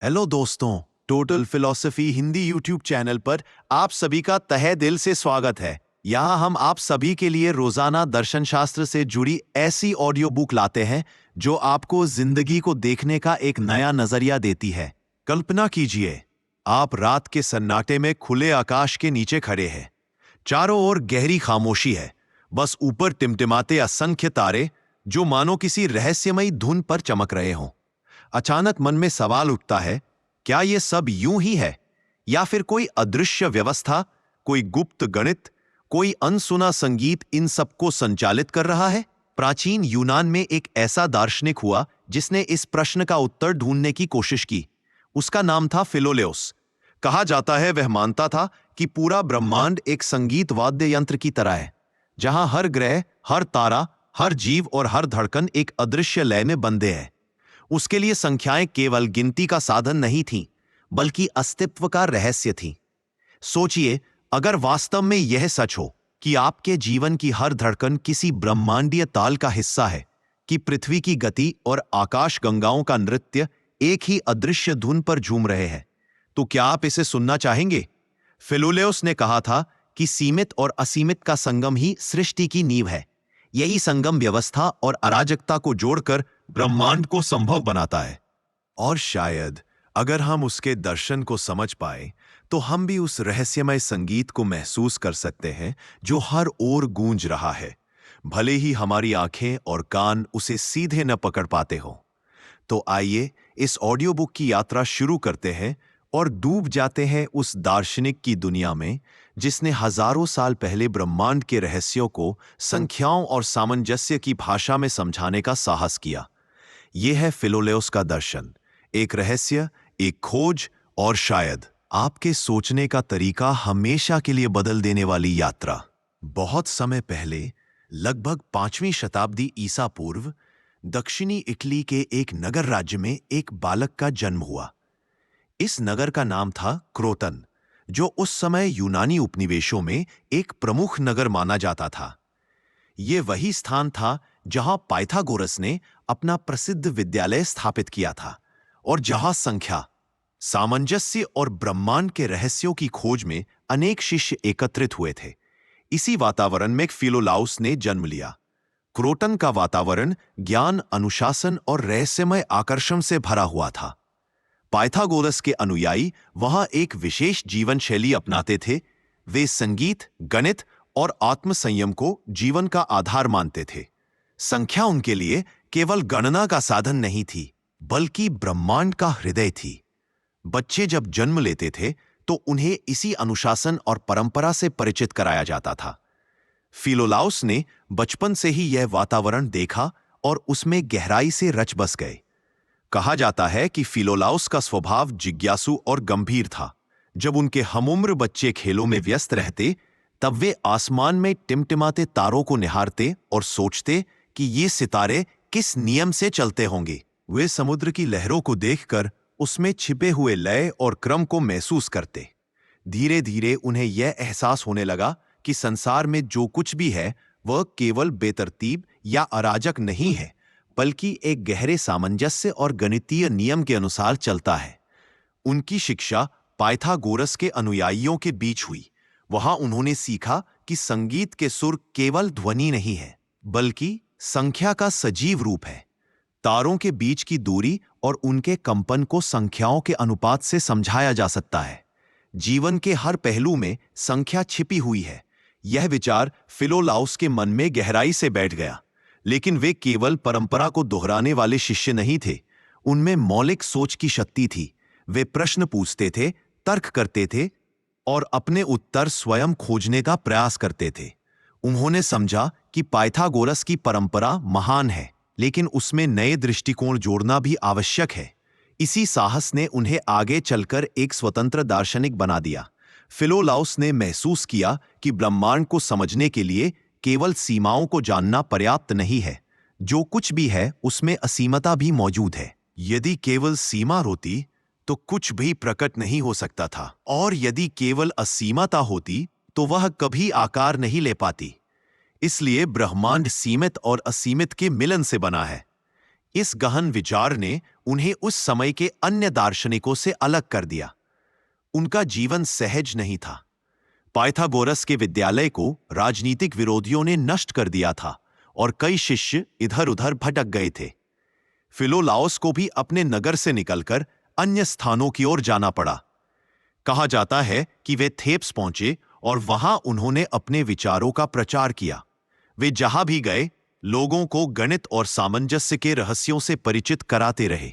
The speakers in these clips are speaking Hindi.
हेलो दोस्तों, total philosophy Hindi YouTube channel पर आप सभी का तहे दिल से स्वागत है। यहाँ हम आप सभी के लिए रोजाना दर्शन शास्त्र से जुड़ी ऐसी ऑडियो बुक लाते हैं जो आपको जिंदगी को देखने का एक नया नजरिया देती है। कल्पना कीजिए, आप रात के सन्नाटे में खुले आकाश के नीचे खड़े हैं। चारों ओर गहरी खामोशी है, बस ऊपर टिमटिमाते असंख्य तारे जो मानो किसी रहस्यमयी धुन पर चमक रहे हों। अचानक मन में सवाल उठता है, क्या यह सब यूं ही है या फिर कोई अदृश्य व्यवस्था, कोई गुप्त गणित, कोई अनसुना संगीत इन सबको संचालित कर रहा है? प्राचीन यूनान में एक ऐसा दार्शनिक हुआ जिसने इस प्रश्न का उत्तर ढूंढने की कोशिश की। उसका नाम था फिलोलेओस। कहा जाता है वह मानता था कि पूरा ब्रह्मांड एक संगीत वाद्य यंत्र की तरह है, जहां हर ग्रह, हर तारा, हर जीव और हर धड़कन एक अदृश्य लय में बंधे हैं। उसके लिए संख्याएं केवल गिनती का साधन नहीं थीं, बल्कि अस्तित्व का रहस्य थीं। सोचिए, अगर वास्तव में यह सच हो कि आपके जीवन की हर धड़कन किसी ब्रह्मांडीय ताल का हिस्सा है, कि पृथ्वी की गति और आकाश गंगाओं का नृत्य एक ही अदृश्य धुन पर झूम रहे हैं, तो क्या आप इसे सुनना चाहेंगे? फिलोलेओस ने कहा था कि सीमित और असीमित का संगम ही सृष्टि की नींव है। यही संगम व्यवस्था और अराजकता को जोड़कर ब्रह्मांड को संभव बनाता है। और शायद अगर हम उसके दर्शन को समझ पाए तो हम भी उस रहस्यमय संगीत को महसूस कर सकते हैं जो हर ओर गूंज रहा है, भले ही हमारी आंखें और कान उसे सीधे न पकड़ पाते हों। तो आइए इस ऑडियो बुक की यात्रा शुरू करते हैं और डूब जाते हैं उस दार्शनिक की दुनिया में जिसने हजारों साल पहले ब्रह्मांड के रहस्यों को संख्याओं और सामंजस्य की भाषा में समझाने का साहस किया। यह है फिलोलेओस का दर्शन, एक रहस्य, एक खोज और शायद आपके सोचने का तरीका हमेशा के लिए बदल देने वाली यात्रा। बहुत समय पहले, लगभग 5वीं शताब्दी ईसा पूर्व, दक्षिणी इटली के एक नगर राज्य में एक बालक का जन्म हुआ। इस नगर का नाम था क्रोटन, जो उस समय यूनानी उपनिवेशों में एक प्रमुख नगर माना जाता था। यह वही स्थान था जहां पाइथागोरस ने अपना प्रसिद्ध विद्यालय स्थापित किया था और जहां संख्या, सामंजस्य और ब्रह्मांड के रहस्यों की खोज में अनेक शिष्य एकत्रित हुए थे। इसी वातावरण में फिलोलाउस ने जन्म लिया। क्रोटन का वातावरण ज्ञान, अनुशासन और रहस्यमय आकर्षण से भरा हुआ था। पाइथागोरस के अनुयायी वहां एक विशेष जीवन शैली अपनाते थे। वे संगीत, गणित और आत्मसंयम को जीवन का आधार मानते थे। संख्या उनके लिए केवल गणना का साधन नहीं थी, बल्कि ब्रह्मांड का हृदय थी। बच्चे जब जन्म लेते थे तो उन्हें इसी अनुशासन और परंपरा से परिचित कराया जाता था। फिलोलाउस ने बचपन से ही यह वातावरण देखा और उसमें गहराई से रच बस गए। कहा जाता है कि फिलोलाउस का स्वभाव जिज्ञासु और गंभीर था। जब उनके हमउम्र बच्चे खेलों में व्यस्त रहते, तब वे आसमान में टिमटिमाते तारों को निहारते और सोचते कि ये सितारे किस नियम से चलते होंगे। वे समुद्र की लहरों को देखकर उसमें छिपे हुए लय और क्रम को महसूस करते। धीरे धीरे उन्हें यह एहसास होने लगा कि संसार में जो कुछ भी है वह केवल बेतरतीब या अराजक नहीं है, बल्कि एक गहरे सामंजस्य और गणितीय नियम के अनुसार चलता है। उनकी शिक्षा पाइथागोरस के अनुयायियों के बीच हुई। वहां उन्होंने सीखा कि संगीत के सुर केवल ध्वनि नहीं है, बल्कि संख्या का सजीव रूप है। तारों के बीच की दूरी और उनके कंपन को संख्याओं के अनुपात से समझाया जा सकता है। जीवन के हर पहलू में संख्या छिपी हुई है। यह विचार फिलोलाउस के मन में गहराई से बैठ गया। लेकिन वे केवल परंपरा को दोहराने वाले शिष्य नहीं थे। उनमें मौलिक सोच की शक्ति थी। वे प्रश्न पूछते थे, तर्क करते थे और अपने उत्तर स्वयं खोजने का प्रयास करते थे। उन्होंने समझा कि पाइथागोरस की परंपरा महान है, लेकिन उसमें नए दृष्टिकोण जोड़ना भी आवश्यक है। इसी साहस ने उन्हें आगे चलकर एक स्वतंत्र दार्शनिक बना दिया। फिलोलाउस ने महसूस किया कि ब्रह्मांड को समझने के लिए केवल सीमाओं को जानना पर्याप्त नहीं है। जो कुछ भी है उसमें असीमता भी मौजूद है। यदि केवल सीमा होती तो कुछ भी प्रकट नहीं हो सकता था, और यदि केवल असीमता होती तो वह कभी आकार नहीं ले पाती। इसलिए ब्रह्मांड सीमित और असीमित के मिलन से बना है। इस गहन विचार ने उन्हें उस समय के अन्य दार्शनिकों से अलग कर दिया। उनका जीवन सहज नहीं था। पाइथागोरस के विद्यालय को राजनीतिक विरोधियों ने नष्ट कर दिया था और कई शिष्य इधर उधर भटक गए थे। फिलोलाओस को भी अपने नगर से निकलकर अन्य स्थानों की ओर जाना पड़ा। कहा जाता है कि वे थेब्स पहुंचे और वहां उन्होंने अपने विचारों का प्रचार किया। वे जहां भी गए, लोगों को गणित और सामंजस्य के रहस्यों से परिचित कराते रहे।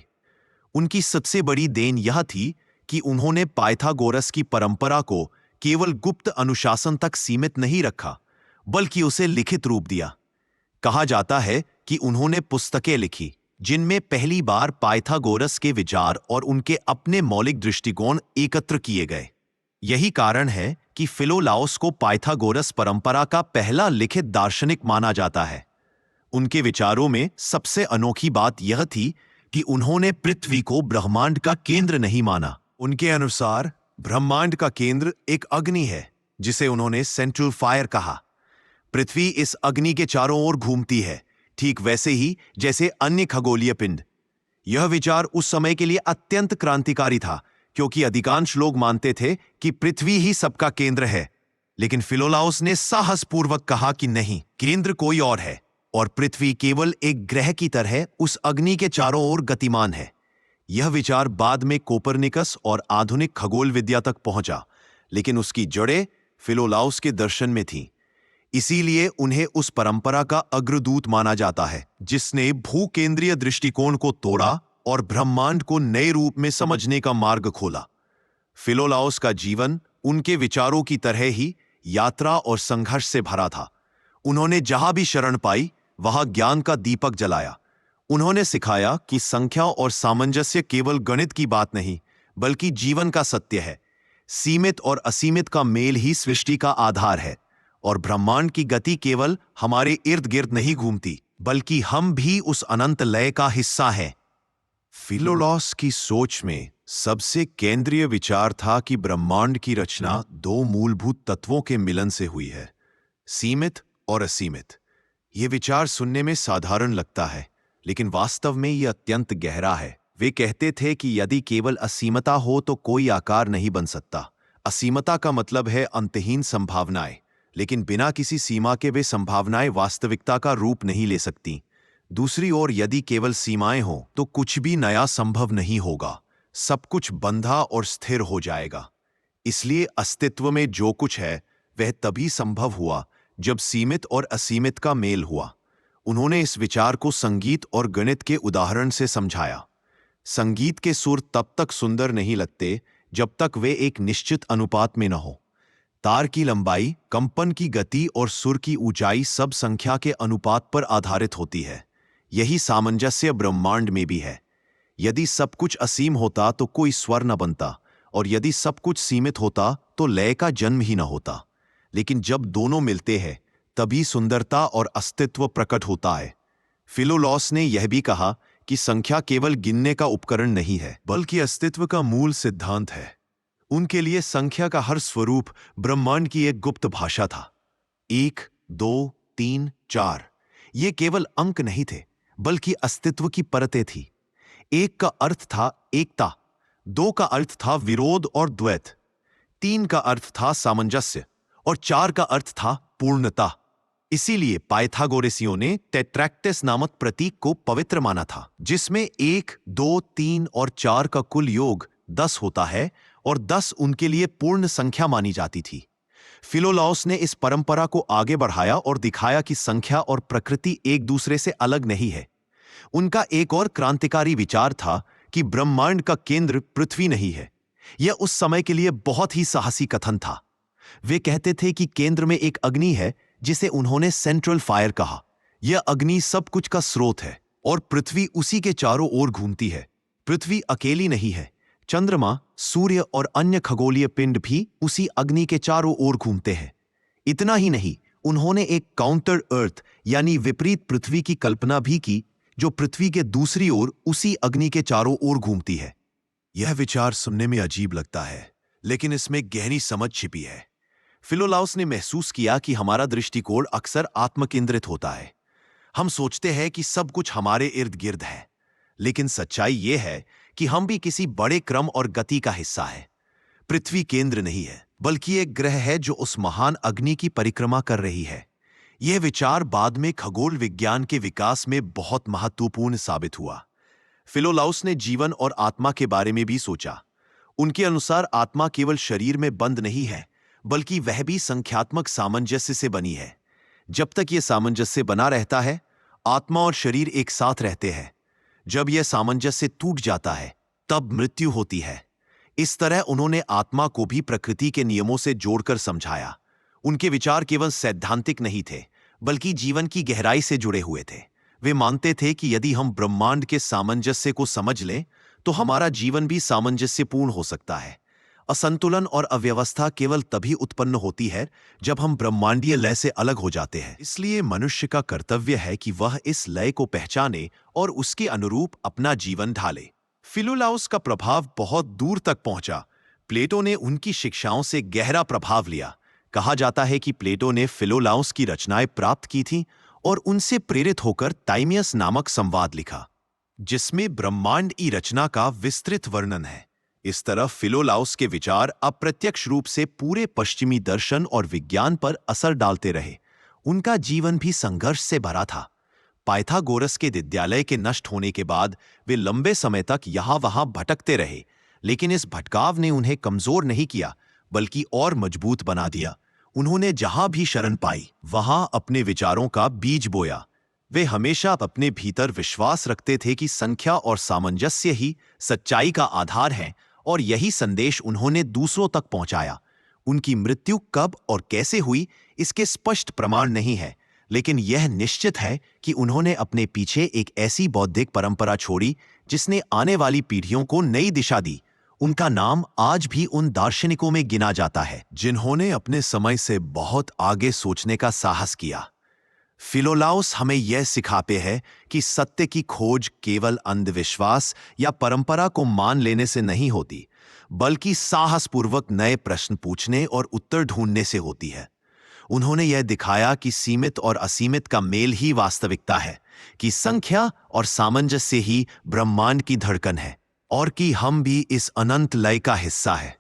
उनकी सबसे बड़ी देन यह थी कि उन्होंने पाइथागोरस की परंपरा को केवल गुप्त अनुशासन तक सीमित नहीं रखा, बल्कि उसे लिखित रूप दिया। कहा जाता है कि उन्होंने पुस्तकें लिखी जिनमें पहली बार पाइथागोरस के विचार और उनके अपने मौलिक दृष्टिकोण एकत्र किए गए। यही कारण है कि फिलोलाओस को पाइथागोरस परंपरा का पहला लिखित दार्शनिक माना जाता है। उनके विचारों में सबसे अनोखी बात यह थी कि उन्होंने पृथ्वी को ब्रह्मांड का केंद्र नहीं माना। उनके अनुसार ब्रह्मांड का केंद्र एक अग्नि है, जिसे उन्होंने सेंट्रल फायर कहा। पृथ्वी इस अग्नि के चारों ओर घूमती है, ठीक वैसे ही जैसे अन्य खगोलीय पिंड। यह विचार उस समय के लिए अत्यंत क्रांतिकारी था, क्योंकि अधिकांश लोग मानते थे कि पृथ्वी ही सबका केंद्र है। लेकिन फिलोलाउस ने साहसपूर्वक कहा कि नहीं, केंद्र कोई और है और पृथ्वी केवल एक ग्रह की तरह उस अग्नि के चारों ओर गतिमान है। यह विचार बाद में कोपरनिकस और आधुनिक खगोल विद्या तक पहुंचा, लेकिन उसकी जड़ें फिलोलाउस के दर्शन में थीं। इसीलिए उन्हें उस परंपरा का अग्रदूत माना जाता है जिसने भूकेंद्रीय दृष्टिकोण को तोड़ा और ब्रह्मांड को नए रूप में समझने का मार्ग खोला। फिलोलाउस का जीवन उनके विचारों की तरह ही यात्रा और संघर्ष से भरा था। उन्होंने जहां भी शरण पाई, वहां ज्ञान का दीपक जलाया। उन्होंने सिखाया कि संख्या और सामंजस्य केवल गणित की बात नहीं, बल्कि जीवन का सत्य है। सीमित और असीमित का मेल ही सृष्टि का आधार है और ब्रह्मांड की गति केवल हमारे इर्द गिर्द नहीं घूमती, बल्कि हम भी उस अनंत लय का हिस्सा हैं। फिलोलाउस की सोच में सबसे केंद्रीय विचार था कि ब्रह्मांड की रचना दो मूलभूत तत्वों के मिलन से हुई है, सीमित और असीमित। यह विचार सुनने में साधारण लगता है, लेकिन वास्तव में यह अत्यंत गहरा है। वे कहते थे कि यदि केवल असीमता हो तो कोई आकार नहीं बन सकता। असीमता का मतलब है अंतहीन संभावनाएं, लेकिन बिना किसी सीमा के वे संभावनाएं वास्तविकता का रूप नहीं ले सकती। दूसरी ओर यदि केवल सीमाएं हों तो कुछ भी नया संभव नहीं होगा। सब कुछ बंधा और स्थिर हो जाएगा। इसलिए अस्तित्व में जो कुछ है वह तभी संभव हुआ जब सीमित और असीमित का मेल हुआ। उन्होंने इस विचार को संगीत और गणित के उदाहरण से समझाया। संगीत के सुर तब तक सुंदर नहीं लगते जब तक वे एक निश्चित अनुपात में न हो। तार की लंबाई, कंपन की गति और सुर की ऊंचाई सब संख्या के अनुपात पर आधारित होती है। यही सामंजस्य ब्रह्मांड में भी है। यदि सब कुछ असीम होता तो कोई स्वर न बनता, और यदि सब कुछ सीमित होता तो लय का जन्म ही न होता। लेकिन जब दोनों मिलते हैं तभी सुंदरता और अस्तित्व प्रकट होता है। फिलोलाउस ने यह भी कहा कि संख्या केवल गिनने का उपकरण नहीं है, बल्कि अस्तित्व का मूल सिद्धांत है। उनके लिए संख्या का हर स्वरूप ब्रह्मांड की एक गुप्त भाषा था। 1, 2, 3, 4 ये केवल अंक नहीं थे, बल्कि अस्तित्व की परतें थी। 1 का अर्थ था एकता, 2 का अर्थ था विरोध और द्वैत, 3 का अर्थ था सामंजस्य और 4 का अर्थ था पूर्णता। इसीलिए पाइथागोरसियों ने टेट्रैक्टिस नामक प्रतीक को पवित्र माना था, जिसमें 1, 2, 3 और 4 का कुल योग 10 होता है और 10 उनके लिए पूर्ण संख्या मानी जाती थी। फिलोलाउस ने इस परंपरा को आगे बढ़ाया और दिखाया कि संख्या और प्रकृति एक दूसरे से अलग नहीं है। उनका एक और क्रांतिकारी विचार था कि ब्रह्मांड का केंद्र पृथ्वी नहीं है। यह उस समय के लिए बहुत ही साहसी कथन था। वे कहते थे कि केंद्र में एक अग्नि है जिसे उन्होंने सेंट्रल फायर कहा। यह अग्नि सब कुछ का स्रोत है और पृथ्वी उसी के चारों ओर घूमती है। पृथ्वी अकेली नहीं है, चंद्रमा, सूर्य और अन्य खगोलीय पिंड भी उसी अग्नि के चारों ओर घूमते हैं। इतना ही नहीं, उन्होंने एक काउंटर अर्थ यानी विपरीत पृथ्वी की कल्पना भी की, जो पृथ्वी के दूसरी ओर उसी अग्नि के चारों ओर घूमती है। यह विचार सुनने में अजीब लगता है, लेकिन इसमें गहरी समझ छिपी है। फिलोलाउस ने महसूस किया कि हमारा दृष्टिकोण अक्सर आत्मकेंद्रित होता है। हम सोचते हैं कि सब कुछ हमारे इर्द गिर्द है, लेकिन सच्चाई ये है कि हम भी किसी बड़े क्रम और गति का हिस्सा है। पृथ्वी केंद्र नहीं है, बल्कि एक ग्रह है जो उस महान अग्नि की परिक्रमा कर रही है। यह विचार बाद में खगोल विज्ञान के विकास में बहुत महत्वपूर्ण साबित हुआ। फिलोलाउस ने जीवन और आत्मा के बारे में भी सोचा। उनके अनुसार आत्मा केवल शरीर में बंद नहीं है, बल्कि वह भी संख्यात्मक सामंजस्य से बनी है। जब तक यह सामंजस्य बना रहता है, आत्मा और शरीर एक साथ रहते हैं। जब यह सामंजस्य टूट जाता है, तब मृत्यु होती है। इस तरह उन्होंने आत्मा को भी प्रकृति के नियमों से जोड़कर समझाया। उनके विचार केवल सैद्धांतिक नहीं थे, बल्कि जीवन की गहराई से जुड़े हुए थे। वे मानते थे कि यदि हम ब्रह्मांड के सामंजस्य को समझ लें, तो हमारा जीवन भी सामंजस्यपूर्ण हो सकता है। असंतुलन और अव्यवस्था केवल तभी उत्पन्न होती है जब हम ब्रह्मांडीय लय से अलग हो जाते हैं। इसलिए मनुष्य का कर्तव्य है कि वह इस लय को पहचाने और उसके अनुरूप अपना जीवन ढाले। फिलोलाउस का प्रभाव बहुत दूर तक पहुंचा। प्लेटो ने उनकी शिक्षाओं से गहरा प्रभाव लिया। कहा जाता है कि प्लेटो ने फिलोलाउस की रचनाएं प्राप्त की थीं और उनसे प्रेरित होकर टाइमियस नामक संवाद लिखा, जिसमें ब्रह्मांड की रचना का विस्तृत वर्णन है। इस तरह फिलोलाउस के विचार अप्रत्यक्ष रूप से पूरे पश्चिमी दर्शन और विज्ञान पर असर डालते रहे। उनका जीवन भी संघर्ष से भरा था। पाइथागोरस के विद्यालय के नष्ट होने के बाद वे लंबे समय तक यहां वहां भटकते रहे, लेकिन इस भटकाव ने उन्हें कमजोर नहीं किया, बल्कि और मजबूत बना दिया। उन्होंने जहां भी शरण पाई, वहां अपने विचारों का बीज बोया। वे हमेशा अपने भीतर विश्वास रखते थे कि संख्या और सामंजस्य ही सच्चाई का आधार है, और यही संदेश उन्होंने दूसरों तक पहुंचाया। उनकी मृत्यु कब और कैसे हुई, इसके स्पष्ट प्रमाण नहीं है, लेकिन यह निश्चित है कि उन्होंने अपने पीछे एक ऐसी बौद्धिक परंपरा छोड़ी जिसने आने वाली पीढ़ियों को नई दिशा दी। उनका नाम आज भी उन दार्शनिकों में गिना जाता है जिन्होंने अपने समय से बहुत आगे सोचने का साहस किया। फिलोलाउस हमें यह सिखाते हैं कि सत्य की खोज केवल अंधविश्वास या परंपरा को मान लेने से नहीं होती, बल्कि साहसपूर्वक नए प्रश्न पूछने और उत्तर ढूंढने से होती है। उन्होंने यह दिखाया कि सीमित और असीमित का मेल ही वास्तविकता है, कि संख्या और सामंजस्य ही ब्रह्मांड की धड़कन है, और कि हम भी इस अनंत लय का हिस्सा है।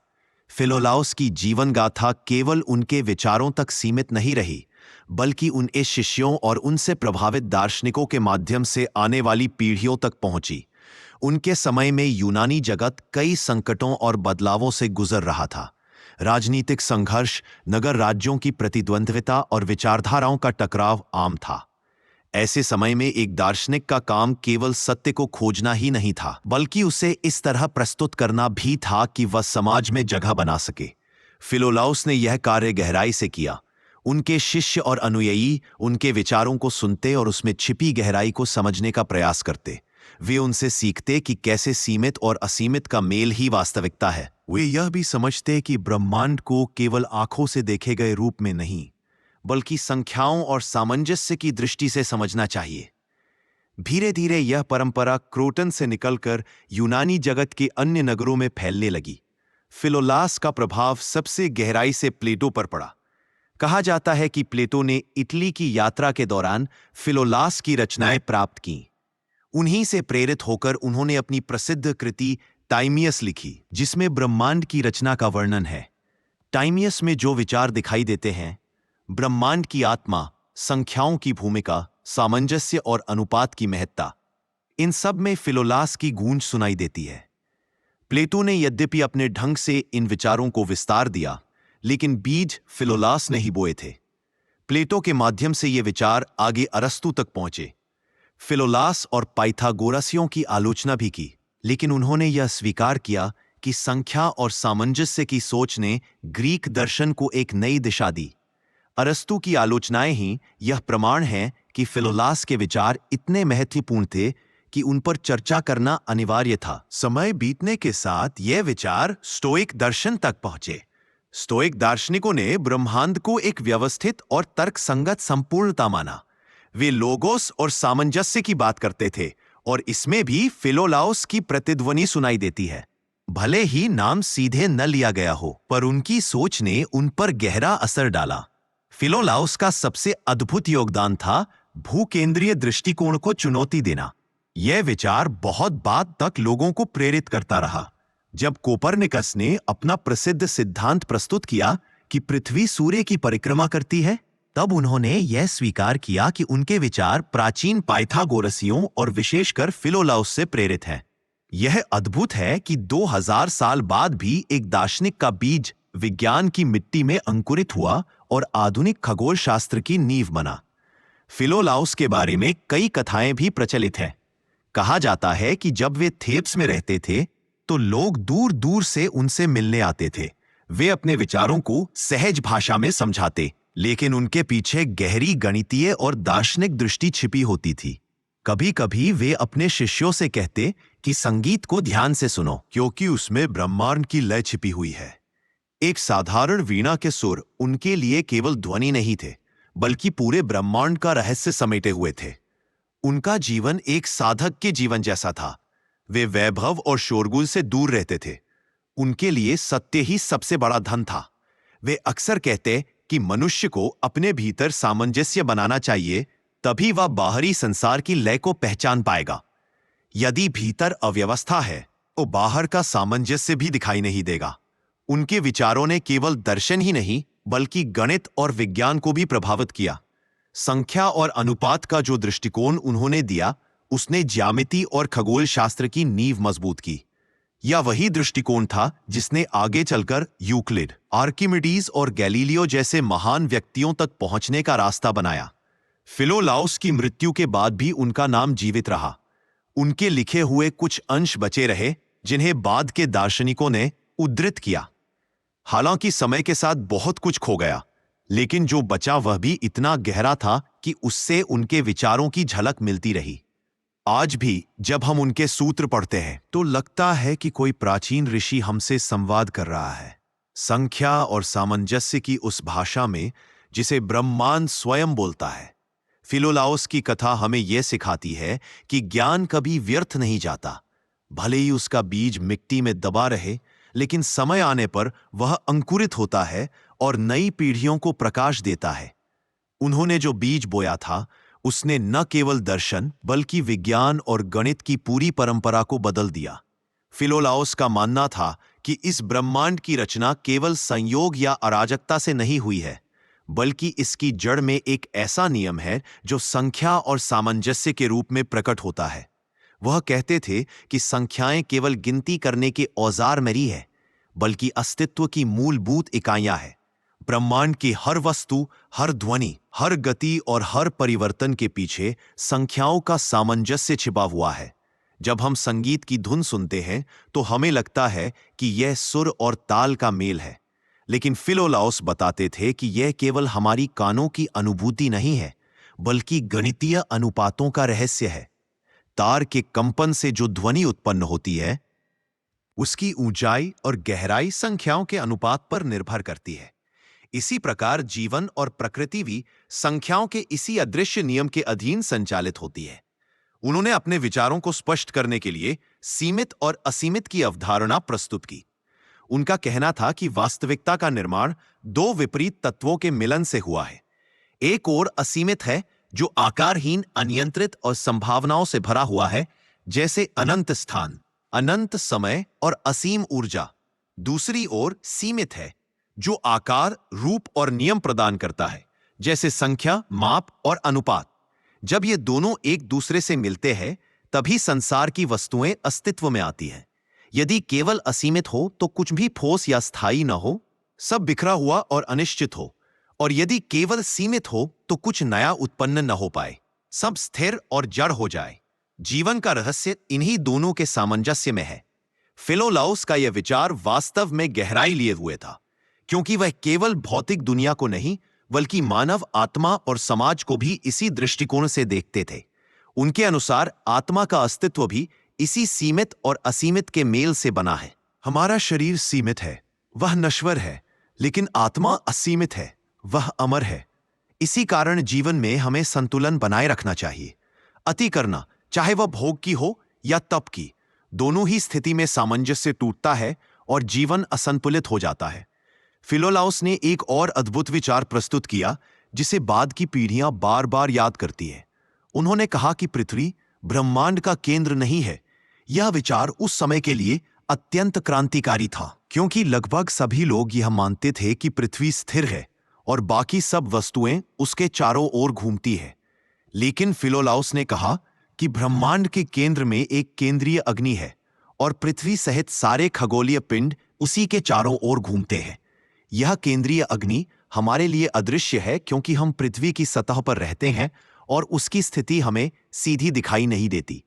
फिलोलाउस की जीवन गाथा केवल उनके विचारों तक सीमित नहीं रही, बल्कि उनके शिष्यों और उनसे प्रभावित दार्शनिकों के माध्यम से आने वाली पीढ़ियों तक पहुंची। उनके समय में यूनानी जगत कई संकटों और बदलावों से गुजर रहा था। राजनीतिक संघर्ष, नगर राज्यों की प्रतिद्वंद्विता और विचारधाराओं का टकराव आम था। ऐसे समय में एक दार्शनिक का काम केवल सत्य को खोजना ही नहीं था, बल्कि उसे इस तरह प्रस्तुत करना भी था कि वह समाज में जगह बना सके। फिलोलाउस ने यह कार्य गहराई से किया। उनके शिष्य और अनुयायी उनके विचारों को सुनते और उसमें छिपी गहराई को समझने का प्रयास करते। वे उनसे सीखते कि कैसे सीमित और असीमित का मेल ही वास्तविकता है। वे यह भी समझते कि ब्रह्मांड को केवल आंखों से देखे गए रूप में नहीं, बल्कि संख्याओं और सामंजस्य की दृष्टि से समझना चाहिए। धीरे धीरे यह परंपरा क्रोटन से निकलकर यूनानी जगत के अन्य नगरों में फैलने लगी। फिलोलास का प्रभाव सबसे गहराई से प्लेटो पर पड़ा। कहा जाता है कि प्लेटो ने इटली की यात्रा के दौरान फिलोलास की रचनाएं प्राप्त की। उन्हीं से प्रेरित होकर उन्होंने अपनी प्रसिद्ध कृति टाइमियस लिखी, जिसमें ब्रह्मांड की रचना का वर्णन है। टाइमियस में जो विचार दिखाई देते हैं, ब्रह्मांड की आत्मा, संख्याओं की भूमिका, सामंजस्य और अनुपात की महत्ता, इन सब में फिलोलास की गूंज सुनाई देती है। प्लेटो ने यद्यपि अपने ढंग से इन विचारों को विस्तार दिया, लेकिन बीज फिलोलास ने ही बोए थे। प्लेटो के माध्यम से ये विचार आगे अरस्तु तक पहुंचे। फिलोलास और पाइथागोरसियों की आलोचना भी की, लेकिन उन्होंने यह स्वीकार किया कि संख्या और सामंजस्य की सोच ने ग्रीक दर्शन को एक नई दिशा दी। अरस्तु की आलोचनाएं ही यह प्रमाण है कि फिलोलास के विचार इतने महत्वपूर्ण थे कि उन पर चर्चा करना अनिवार्य था। समय बीतने के साथ यह विचार स्टोइक दर्शन तक पहुंचे। स्टोइक दार्शनिकों ने ब्रह्मांड को एक व्यवस्थित और तर्कसंगत संपूर्णता माना। वे लोगोस और सामंजस्य की बात करते थे, और इसमें भी फिलोलाउस की प्रतिध्वनि सुनाई देती है। भले ही नाम सीधे न लिया गया हो, पर उनकी सोच ने उन पर गहरा असर डाला। फिलोलाउस का सबसे अद्भुत योगदान था भूकेंद्रीय दृष्टिकोण को चुनौती देना। यह विचार बहुत बाद तक लोगों को प्रेरित करता रहा। जब कोपरनिकस ने अपना प्रसिद्ध सिद्धांत प्रस्तुत किया कि पृथ्वी सूर्य की परिक्रमा करती है, तब उन्होंने यह स्वीकार किया कि उनके विचार प्राचीन पाइथागोरसियों और विशेषकर फिलोलाउस से प्रेरित हैं। यह अद्भुत है कि 2000 साल बाद भी एक दार्शनिक का बीज विज्ञान की मिट्टी में अंकुरित हुआ और आधुनिक खगोल शास्त्र की नींव बना। फिलोलाउस के बारे में कई कथाएं भी प्रचलित हैं। कहा जाता है कि जब वे थेब्स में रहते थे तो लोग दूर दूर से उनसे मिलने आते थे। वे अपने विचारों को सहज भाषा में समझाते, लेकिन उनके पीछे गहरी गणितीय और दार्शनिक दृष्टि छिपी होती थी। कभी कभी वे अपने शिष्यों से कहते कि संगीत को ध्यान से सुनो, क्योंकि उसमें ब्रह्मांड की लय छिपी हुई है। एक साधारण वीणा के सुर उनके लिए केवल ध्वनि नहीं थे, बल्कि पूरे ब्रह्मांड का रहस्य समेटे हुए थे। उनका जीवन एक साधक के जीवन जैसा था। वे वैभव और शोरगुल से दूर रहते थे। उनके लिए सत्य ही सबसे बड़ा धन था। वे अक्सर कहते कि मनुष्य को अपने भीतर सामंजस्य बनाना चाहिए, तभी वह बाहरी संसार की लय को पहचान पाएगा। यदि भीतर अव्यवस्था है तो बाहर का सामंजस्य भी दिखाई नहीं देगा। उनके विचारों ने केवल दर्शन ही नहीं बल्कि गणित और विज्ञान को भी प्रभावित किया। संख्या और अनुपात का जो दृष्टिकोण उन्होंने दिया, उसने ज्यामिति और खगोल शास्त्र की नींव मजबूत की। यह वही दृष्टिकोण था जिसने आगे चलकर यूक्लिड, आर्किमिडीज और गैलीलियो जैसे महान व्यक्तियों तक पहुंचने का रास्ता बनाया। फिलोलाउस की मृत्यु के बाद भी उनका नाम जीवित रहा। उनके लिखे हुए कुछ अंश बचे रहे जिन्हें बाद के दार्शनिकों ने उद्धृत किया। हालांकि समय के साथ बहुत कुछ खो गया, लेकिन जो बचा वह भी इतना गहरा था कि उससे उनके विचारों की झलक मिलती रही। आज भी जब हम उनके सूत्र पढ़ते हैं तो लगता है कि कोई प्राचीन ऋषि हमसे संवाद कर रहा है, संख्या और सामंजस्य की उस भाषा में जिसे ब्रह्मांड स्वयं बोलता है। फिलोलाउस की कथा हमें यह सिखाती है कि ज्ञान कभी व्यर्थ नहीं जाता। भले ही उसका बीज मिट्टी में दबा रहे, लेकिन समय आने पर वह अंकुरित होता है और नई पीढ़ियों को प्रकाश देता है। उन्होंने जो बीज बोया था, उसने न केवल दर्शन बल्कि विज्ञान और गणित की पूरी परंपरा को बदल दिया। फिलोलाउस का मानना था कि इस ब्रह्मांड की रचना केवल संयोग या अराजकता से नहीं हुई है, बल्कि इसकी जड़ में एक ऐसा नियम है जो संख्या और सामंजस्य के रूप में प्रकट होता है। वह कहते थे कि संख्याएं केवल गिनती करने के औजार नहीं है, बल्कि अस्तित्व की मूलभूत इकाइयां हैं। ब्रह्मांड की हर वस्तु, हर ध्वनि, हर गति और हर परिवर्तन के पीछे संख्याओं का सामंजस्य छिपा हुआ है। जब हम संगीत की धुन सुनते हैं तो हमें लगता है कि यह सुर और ताल का मेल है, लेकिन फिलोलाउस बताते थे कि यह केवल हमारी कानों की अनुभूति नहीं है, बल्कि गणितीय अनुपातों का रहस्य है। तार के कंपन से जो ध्वनि उत्पन्न होती है, उसकी ऊंचाई और गहराई संख्याओं के अनुपात पर निर्भर करती है। इसी प्रकार जीवन और प्रकृति भी संख्याओं के इसी अदृश्य नियम के अधीन संचालित होती है। उन्होंने अपने विचारों को स्पष्ट करने के लिए सीमित और असीमित की अवधारणा प्रस्तुत की। उनका कहना था कि वास्तविकता का निर्माण दो विपरीत तत्वों के मिलन से हुआ है। एक ओर असीमित है, जो आकारहीन, अनियंत्रित और संभावनाओं से भरा हुआ है, जैसे अनंत स्थान, अनंत समय और असीम ऊर्जा। दूसरी ओर सीमित है, जो आकार, रूप और नियम प्रदान करता है, जैसे संख्या, माप और अनुपात। जब ये दोनों एक दूसरे से मिलते हैं, तभी संसार की वस्तुएं अस्तित्व में आती हैं। यदि केवल असीमित हो तो कुछ भी ठोस या स्थायी न हो, सब बिखरा हुआ और अनिश्चित हो, और यदि केवल सीमित हो तो कुछ नया उत्पन्न न हो पाए, सब स्थिर और जड़ हो जाए। जीवन का रहस्य इन्हीं दोनों के सामंजस्य में है। फिलोलाउस का यह विचार वास्तव में गहराई लिए हुए था, क्योंकि वह केवल भौतिक दुनिया को नहीं बल्कि मानव आत्मा और समाज को भी इसी दृष्टिकोण से देखते थे। उनके अनुसार आत्मा का अस्तित्व भी इसी सीमित और असीमित के मेल से बना है। हमारा शरीर सीमित है, वह नश्वर है, लेकिन आत्मा असीमित है, वह अमर है। इसी कारण जीवन में हमें संतुलन बनाए रखना चाहिए। अति करना, चाहे वह भोग की हो या तप की, दोनों ही स्थिति में सामंजस्य टूटता है और जीवन असंतुलित हो जाता है। फिलोलाउस ने एक और अद्भुत विचार प्रस्तुत किया जिसे बाद की पीढ़ियां बार बार याद करती हैं। उन्होंने कहा कि पृथ्वी ब्रह्मांड का केंद्र नहीं है। यह विचार उस समय के लिए अत्यंत क्रांतिकारी था, क्योंकि लगभग सभी लोग यह मानते थे कि पृथ्वी स्थिर है और बाकी सब वस्तुएं उसके चारों ओर घूमती है। लेकिन फिलोलाउस ने कहा कि ब्रह्मांड के केंद्र में एक केंद्रीय अग्नि है और पृथ्वी सहित सारे खगोलीय पिंड उसी के चारों ओर घूमते हैं। यह केंद्रीय अग्नि हमारे लिए अदृश्य है, क्योंकि हम पृथ्वी की सतह पर रहते हैं और उसकी स्थिति हमें सीधी दिखाई नहीं देती,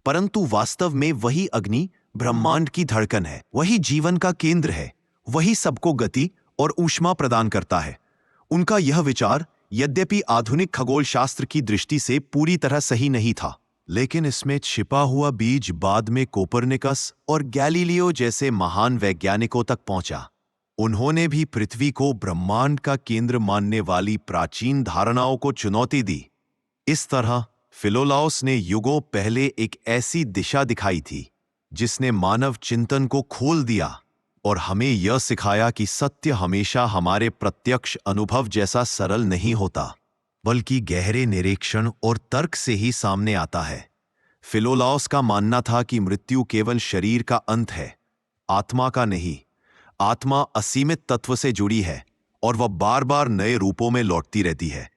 परंतु वास्तव में वही अग्नि ब्रह्मांड की धड़कन है, वही जीवन का केंद्र है, वही सबको गति और ऊष्मा प्रदान करता है। उनका यह विचार यद्यपि आधुनिक खगोल शास्त्र की दृष्टि से पूरी तरह सही नहीं था, लेकिन इसमें छिपा हुआ बीज बाद में कोपरनिकस और गैलीलियो जैसे महान वैज्ञानिकों तक पहुंचा। उन्होंने भी पृथ्वी को ब्रह्मांड का केंद्र मानने वाली प्राचीन धारणाओं को चुनौती दी। इस तरह फिलोलाउस ने युगों पहले एक ऐसी दिशा दिखाई थी जिसने मानव चिंतन को खोल दिया और हमें यह सिखाया कि सत्य हमेशा हमारे प्रत्यक्ष अनुभव जैसा सरल नहीं होता, बल्कि गहरे निरीक्षण और तर्क से ही सामने आता है। फिलोलाउस का मानना था कि मृत्यु केवल शरीर का अंत है, आत्मा का नहीं। आत्मा असीमित तत्व से जुड़ी है और वह बार बार नए रूपों में लौटती रहती है।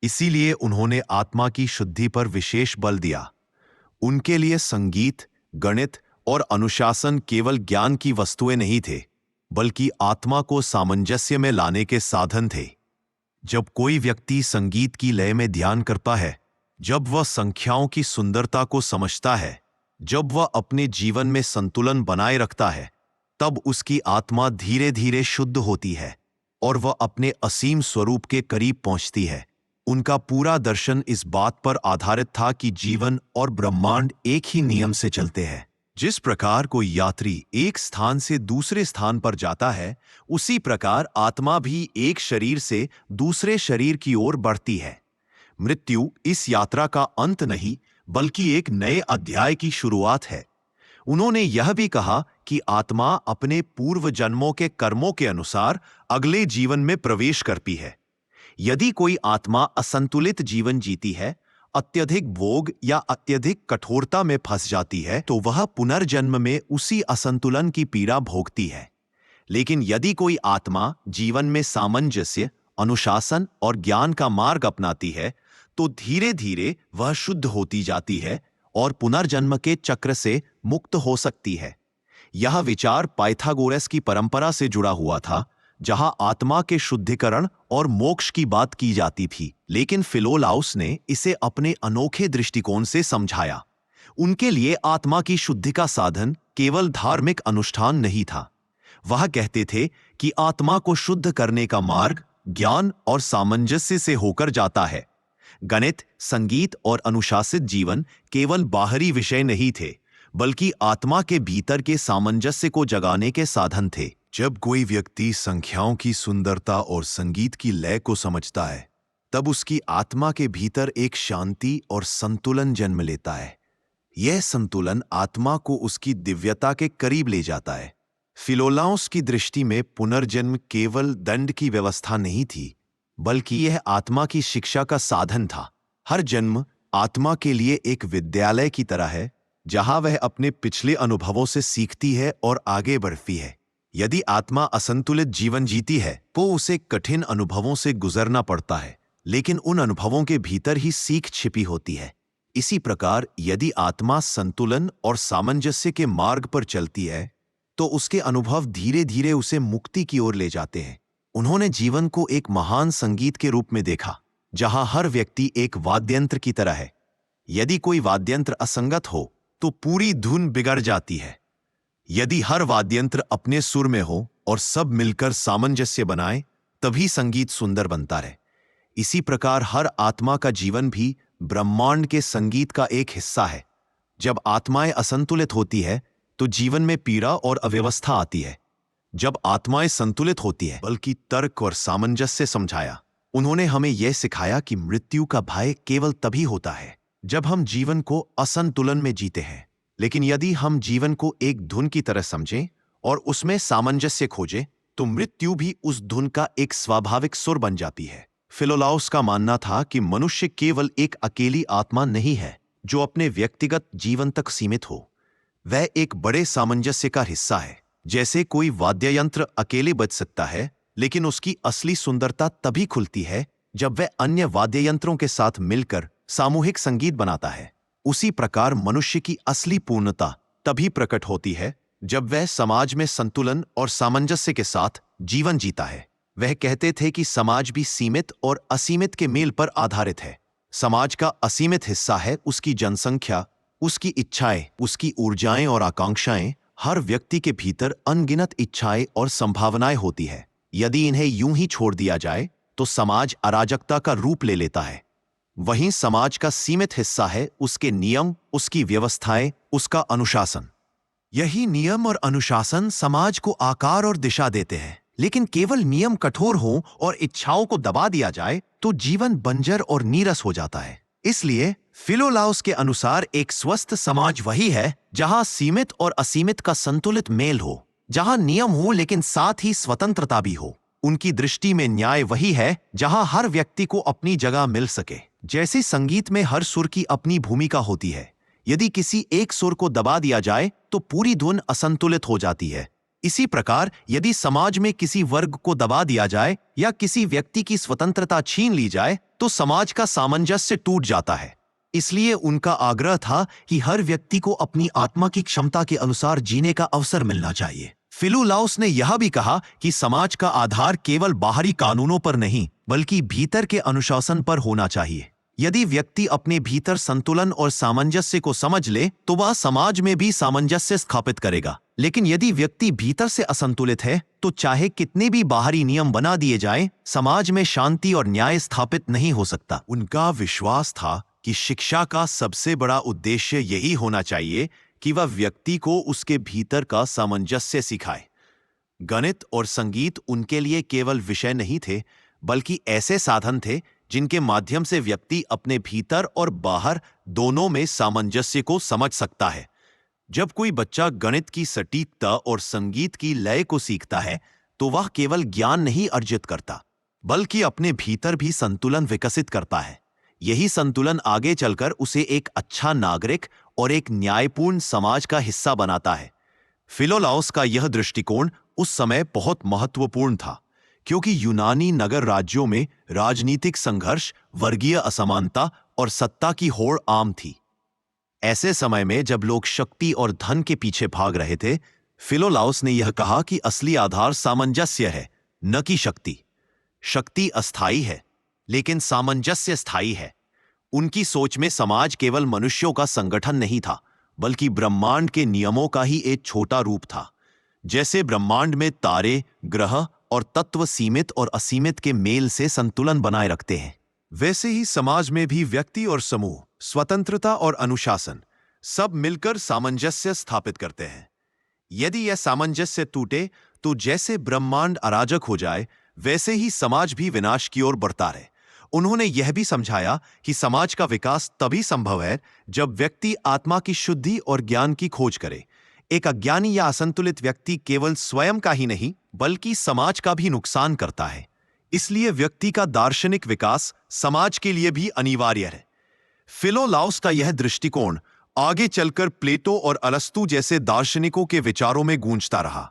इसीलिए उन्होंने आत्मा की शुद्धि पर विशेष बल दिया। उनके लिए संगीत, गणित और अनुशासन केवल ज्ञान की वस्तुएं नहीं थे, बल्कि आत्मा को सामंजस्य में लाने के साधन थे। जब कोई व्यक्ति संगीत की लय में ध्यान करता है, जब वह संख्याओं की सुंदरता को समझता है, जब वह अपने जीवन में संतुलन बनाए रखता है, तब उसकी आत्मा धीरे धीरे शुद्ध होती है और वह अपने असीम स्वरूप के करीब पहुंचती है। उनका पूरा दर्शन इस बात पर आधारित था कि जीवन और ब्रह्मांड एक ही नियम से चलते हैं। जिस प्रकार कोई यात्री एक स्थान से दूसरे स्थान पर जाता है, उसी प्रकार आत्मा भी एक शरीर से दूसरे शरीर की ओर बढ़ती है। मृत्यु इस यात्रा का अंत नहीं, बल्कि एक नए अध्याय की शुरुआत है। उन्होंने यह भी कहा कि आत्मा अपने पूर्व जन्मों के कर्मों के अनुसार अगले जीवन में प्रवेश करती है। यदि कोई आत्मा असंतुलित जीवन जीती है, अत्यधिक भोग या अत्यधिक कठोरता में फंस जाती है, तो वह पुनर्जन्म में उसी असंतुलन की पीड़ा भोगती है। लेकिन यदि कोई आत्मा जीवन में सामंजस्य, अनुशासन और ज्ञान का मार्ग अपनाती है, तो धीरे धीरे वह शुद्ध होती जाती है और पुनर्जन्म के चक्र से मुक्त हो सकती है। यह विचार पाइथागोरस की परंपरा से जुड़ा हुआ था, जहां आत्मा के शुद्धिकरण और मोक्ष की बात की जाती थी। लेकिन फिलोलाउस ने इसे अपने अनोखे दृष्टिकोण से समझाया। उनके लिए आत्मा की शुद्धि का साधन केवल धार्मिक अनुष्ठान नहीं था। वह कहते थे कि आत्मा को शुद्ध करने का मार्ग ज्ञान और सामंजस्य से होकर जाता है। गणित, संगीत और अनुशासित जीवन केवल बाहरी विषय नहीं थे, बल्कि आत्मा के भीतर के सामंजस्य को जगाने के साधन थे। जब कोई व्यक्ति संख्याओं की सुंदरता और संगीत की लय को समझता है, तब उसकी आत्मा के भीतर एक शांति और संतुलन जन्म लेता है। यह संतुलन आत्मा को उसकी दिव्यता के करीब ले जाता है। फिलोलाउस की दृष्टि में पुनर्जन्म केवल दंड की व्यवस्था नहीं थी, बल्कि यह आत्मा की शिक्षा का साधन था। हर जन्म आत्मा के लिए एक विद्यालय की तरह है, जहां वह अपने पिछले अनुभवों से सीखती है और आगे बढ़ती है। यदि आत्मा असंतुलित जीवन जीती है, तो उसे कठिन अनुभवों से गुजरना पड़ता है, लेकिन उन अनुभवों के भीतर ही सीख छिपी होती है। इसी प्रकार यदि आत्मा संतुलन और सामंजस्य के मार्ग पर चलती है, तो उसके अनुभव धीरे धीरे उसे मुक्ति की ओर ले जाते हैं। उन्होंने जीवन को एक महान संगीत के रूप में देखा, जहां हर व्यक्ति एक वाद्यंत्र की तरह है। यदि कोई वाद्यंत्र असंगत हो, तो पूरी धुन बिगड़ जाती है। यदि हर वाद्यंत्र अपने सुर में हो और सब मिलकर सामंजस्य बनाए, तभी संगीत सुंदर बनता रहे। इसी प्रकार हर आत्मा का जीवन भी ब्रह्मांड के संगीत का एक हिस्सा है। जब आत्माएं असंतुलित होती है, तो जीवन में पीड़ा और अव्यवस्था आती है। जब आत्माएं संतुलित होती है, बल्कि तर्क और सामंजस्य समझाया। उन्होंने हमें यह सिखाया कि मृत्यु का भय केवल तभी होता है जब हम जीवन को असंतुलन में जीते हैं। लेकिन यदि हम जीवन को एक धुन की तरह समझें और उसमें सामंजस्य खोजें, तो मृत्यु भी उस धुन का एक स्वाभाविक सुर बन जाती है। फिलोलाउस का मानना था कि मनुष्य केवल एक अकेली आत्मा नहीं है, जो अपने व्यक्तिगत जीवन तक सीमित हो। वह एक बड़े सामंजस्य का हिस्सा है। जैसे कोई वाद्य यंत्र अकेले बज सकता है, लेकिन उसकी असली सुंदरता तभी खुलती है जब वह अन्य वाद्य यंत्रों के साथ मिलकर सामूहिक संगीत बनाता है। उसी प्रकार मनुष्य की असली पूर्णता तभी प्रकट होती है जब वह समाज में संतुलन और सामंजस्य के साथ जीवन जीता है। वह कहते थे कि समाज भी सीमित और असीमित के मेल पर आधारित है। समाज का असीमित हिस्सा है उसकी जनसंख्या, उसकी इच्छाएं, उसकी ऊर्जाएं और आकांक्षाएं। हर व्यक्ति के भीतर अनगिनत इच्छाएं और संभावनाएं होती है। यदि इन्हें यूं ही छोड़ दिया जाए तो समाज अराजकता का रूप ले लेता है। वहीं समाज का सीमित हिस्सा है उसके नियम, उसकी व्यवस्थाएं, उसका अनुशासन। यही नियम और अनुशासन समाज को आकार और दिशा देते हैं। लेकिन केवल नियम कठोर हों और इच्छाओं को दबा दिया जाए तो जीवन बंजर और नीरस हो जाता है। इसलिए फिलोलाउस के अनुसार एक स्वस्थ समाज वही है जहां सीमित और असीमित का संतुलित मेल हो, जहां नियम हो लेकिन साथ ही स्वतंत्रता भी हो। उनकी दृष्टि में न्याय वही है जहां हर व्यक्ति को अपनी जगह मिल सके। जैसे संगीत में हर सुर की अपनी भूमिका होती है, यदि किसी एक सुर को दबा दिया जाए तो पूरी धुन असंतुलित हो जाती है। इसी प्रकार यदि समाज में किसी वर्ग को दबा दिया जाए या किसी व्यक्ति की स्वतंत्रता छीन ली जाए तो समाज का सामंजस्य टूट जाता है। इसलिए उनका आग्रह था कि हर व्यक्ति को अपनी आत्मा की क्षमता के अनुसार जीने का अवसर मिलना चाहिए। फिलोलाउस ने यह भी कहा कि समाज का आधार केवल बाहरी कानूनों पर नहीं बल्कि भीतर के अनुशासन पर होना चाहिए। यदि व्यक्ति अपने भीतर संतुलन और सामंजस्य को समझ ले तो वह समाज में भी सामंजस्य स्थापित करेगा। लेकिन यदि व्यक्ति भीतर से असंतुलित है तो चाहे कितने भी बाहरी नियम बना दिए जाएं, समाज में शांति और न्याय स्थापित नहीं हो सकता। उनका विश्वास था कि शिक्षा का सबसे बड़ा उद्देश्य यही होना चाहिए कि वह व्यक्ति को उसके भीतर का सामंजस्य सिखाए। गणित और संगीत उनके लिए केवल विषय नहीं थे बल्कि ऐसे साधन थे जिनके माध्यम से व्यक्ति अपने भीतर और बाहर दोनों में सामंजस्य को समझ सकता है। जब कोई बच्चा गणित की सटीकता और संगीत की लय को सीखता है तो वह केवल ज्ञान नहीं अर्जित करता बल्कि अपने भीतर भी संतुलन विकसित करता है। यही संतुलन आगे चलकर उसे एक अच्छा नागरिक और एक न्यायपूर्ण समाज का हिस्सा बनाता है। फिलोलाउस का यह दृष्टिकोण उस समय बहुत महत्वपूर्ण था क्योंकि यूनानी नगर राज्यों में राजनीतिक संघर्ष, वर्गीय असमानता और सत्ता की होड़ आम थी। ऐसे समय में जब लोग शक्ति और धन के पीछे भाग रहे थे, फिलोलाउस ने यह कहा कि असली आधार सामंजस्य है, न कि शक्ति। शक्ति अस्थायी है लेकिन सामंजस्य स्थायी है। उनकी सोच में समाज केवल मनुष्यों का संगठन नहीं था बल्कि ब्रह्मांड के नियमों का ही एक छोटा रूप था। जैसे ब्रह्मांड में तारे, ग्रह और तत्व सीमित और असीमित के मेल से संतुलन बनाए रखते हैं, वैसे ही समाज में भी व्यक्ति और समूह, स्वतंत्रता और अनुशासन सब मिलकर सामंजस्य स्थापित करते हैं। यदि यह सामंजस्य टूटे तो जैसे ब्रह्मांड अराजक हो जाए वैसे ही समाज भी विनाश की ओर बढ़ता रहे। उन्होंने यह भी समझाया कि समाज का विकास तभी संभव है जब व्यक्ति आत्मा की शुद्धि और ज्ञान की खोज करे। एक अज्ञानी या असंतुलित व्यक्ति केवल स्वयं का ही नहीं बल्कि समाज का भी नुकसान करता है। इसलिए व्यक्ति का दार्शनिक विकास समाज के लिए भी अनिवार्य है। फिलोलाउस का यह दृष्टिकोण आगे चलकर प्लेटो और अरस्तु जैसे दार्शनिकों के विचारों में गूंजता रहा।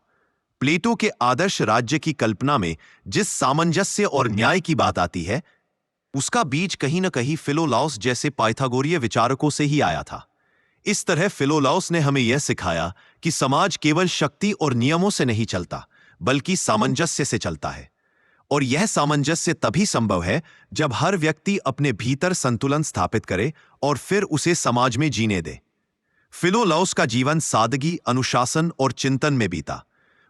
प्लेटो के आदर्श राज्य की कल्पना में जिस सामंजस्य और न्याय की बात आती है, उसका बीज कहीं न कहीं फिलोलाउस जैसे पाइथागोरीय विचारकों से ही आया था। इस तरह फिलोलाउस ने हमें यह सिखाया कि समाज केवल शक्ति और नियमों से नहीं चलता बल्कि सामंजस्य से चलता है, और यह सामंजस्य तभी संभव है जब हर व्यक्ति अपने भीतर संतुलन स्थापित करे और फिर उसे समाज में जीने दे। फिलोलाउस का जीवन सादगी, अनुशासन और चिंतन में बीता।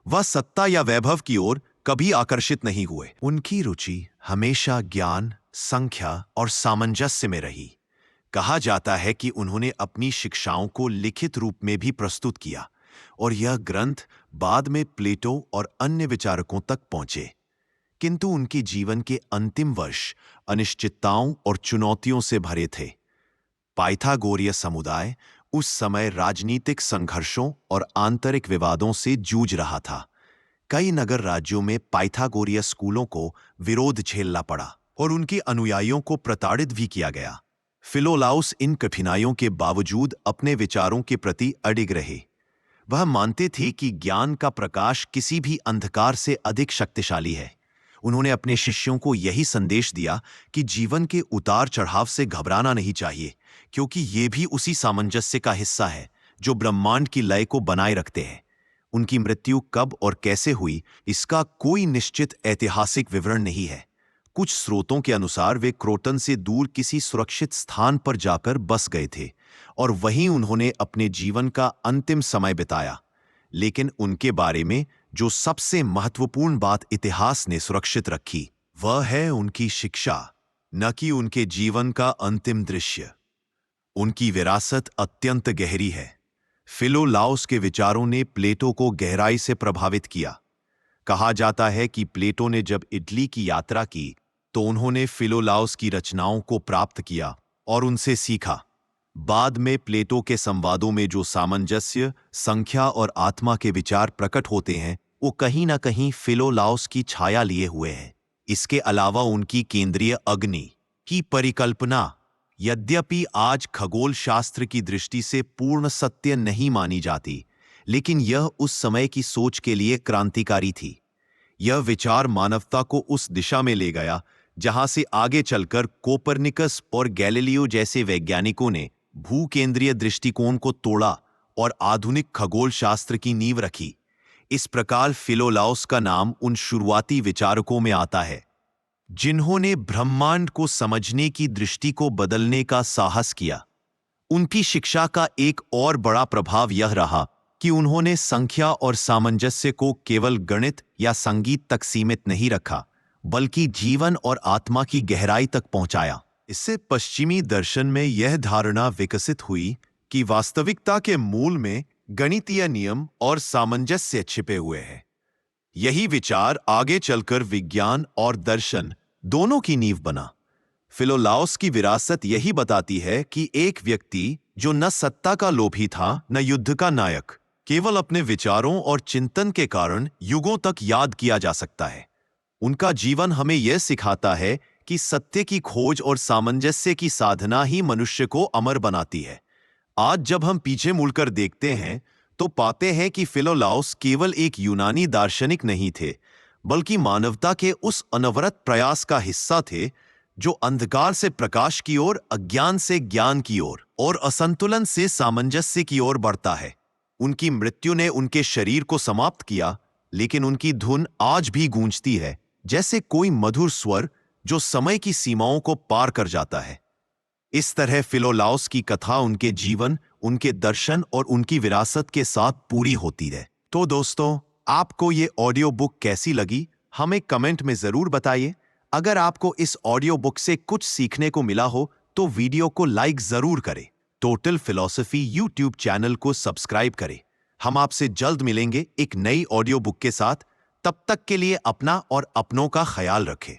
वह सत्ता या वैभव की ओर कभी आकर्षित नहीं हुए। उनकी रुचि हमेशा ज्ञान, संख्या और सामंजस्य में रही। कहा जाता है कि उन्होंने अपनी शिक्षाओं को लिखित रूप में भी प्रस्तुत किया और यह ग्रंथ बाद में प्लेटो और अन्य विचारकों तक पहुंचे। किंतु उनके जीवन के अंतिम वर्ष अनिश्चितताओं और चुनौतियों से भरे थे। पाइथागोरीय समुदाय उस समय राजनीतिक संघर्षों और आंतरिक विवादों से जूझ रहा था। कई नगर राज्यों में पाइथागोरीय स्कूलों को विरोध झेलना पड़ा और उनके अनुयायियों को प्रताड़ित भी किया गया। फिलोलाउस इन कठिनाइयों के बावजूद अपने विचारों के प्रति अडिग रहे। वह मानते थे कि ज्ञान का प्रकाश किसी भी अंधकार से अधिक शक्तिशाली है। उन्होंने अपने शिष्यों को यही संदेश दिया कि जीवन के उतार चढ़ाव से घबराना नहीं चाहिए, क्योंकि ये भी उसी सामंजस्य का हिस्सा है जो ब्रह्मांड की लय को बनाए रखते हैं। उनकी मृत्यु कब और कैसे हुई, इसका कोई निश्चित ऐतिहासिक विवरण नहीं है। कुछ स्रोतों के अनुसार वे क्रोटन से दूर किसी सुरक्षित स्थान पर जाकर बस गए थे और वहीं उन्होंने अपने जीवन का अंतिम समय बिताया। लेकिन उनके बारे में जो सबसे महत्वपूर्ण बात इतिहास ने सुरक्षित रखी, वह है उनकी शिक्षा, न कि उनके जीवन का अंतिम दृश्य। उनकी विरासत अत्यंत गहरी है। फिलोलाउस के विचारों ने प्लेटो को गहराई से प्रभावित किया। कहा जाता है कि प्लेटो ने जब इटली की यात्रा की तो उन्होंने फिलोलाउस की रचनाओं को प्राप्त किया और उनसे सीखा। बाद में प्लेटो के संवादों में जो सामंजस्य, संख्या और आत्मा के विचार प्रकट होते हैं, वो कहीं ना कहीं फिलोलाउस की छाया लिए हुए हैं। इसके अलावा उनकी केंद्रीय अग्नि की परिकल्पना, यद्यपि आज खगोल शास्त्र की दृष्टि से पूर्ण सत्य नहीं मानी जाती, लेकिन यह उस समय की सोच के लिए क्रांतिकारी थी। यह विचार मानवता को उस दिशा में ले गया जहां से आगे चलकर कोपरनिकस और गैलीलियो जैसे वैज्ञानिकों ने भूकेंद्रीय दृष्टिकोण को तोड़ा और आधुनिक खगोल शास्त्र की नींव रखी। इस प्रकार फिलोलाउस का नाम उन शुरुआती विचारकों में आता है जिन्होंने ब्रह्मांड को समझने की दृष्टि को बदलने का साहस किया। उनकी शिक्षा का एक और बड़ा प्रभाव यह रहा कि उन्होंने संख्या और सामंजस्य को केवल गणित या संगीत तक सीमित नहीं रखा, बल्कि जीवन और आत्मा की गहराई तक पहुंचाया। इससे पश्चिमी दर्शन में यह धारणा विकसित हुई कि वास्तविकता के मूल में गणितीय नियम और सामंजस्य छिपे हुए हैं। यही विचार आगे चलकर विज्ञान और दर्शन दोनों की नींव बना। फिलोलाउस की विरासत यही बताती है कि एक व्यक्ति जो न सत्ता का लोभी था न युद्ध का नायक, केवल अपने विचारों और चिंतन के कारण युगों तक याद किया जा सकता है। उनका जीवन हमें यह सिखाता है कि सत्य की खोज और सामंजस्य की साधना ही मनुष्य को अमर बनाती है। आज जब हम पीछे मुड़कर देखते हैं तो पाते हैं कि फिलोलाउस केवल एक यूनानी दार्शनिक नहीं थे, बल्कि मानवता के उस अनवरत प्रयास का हिस्सा थे जो अंधकार से प्रकाश की ओर, अज्ञान से ज्ञान की ओर और असंतुलन से सामंजस्य की ओर बढ़ता है। उनकी मृत्यु ने उनके शरीर को समाप्त किया, लेकिन उनकी धुन आज भी गूंजती है, जैसे कोई मधुर स्वर जो समय की सीमाओं को पार कर जाता है। इस तरह फिलोलाउस की कथा उनके जीवन, उनके दर्शन और उनकी विरासत के साथ पूरी होती है। तो दोस्तों, आपको ये ऑडियो बुक कैसी लगी, हमें कमेंट में जरूर बताइए। अगर आपको इस ऑडियो बुक से कुछ सीखने को मिला हो तो वीडियो को लाइक जरूर करें। टोटल फिलॉसफी यूट्यूब चैनल को सब्सक्राइब करें। हम आपसे जल्द मिलेंगे एक नई ऑडियो बुक के साथ। तब तक के लिए अपना और अपनों का ख्याल रखें।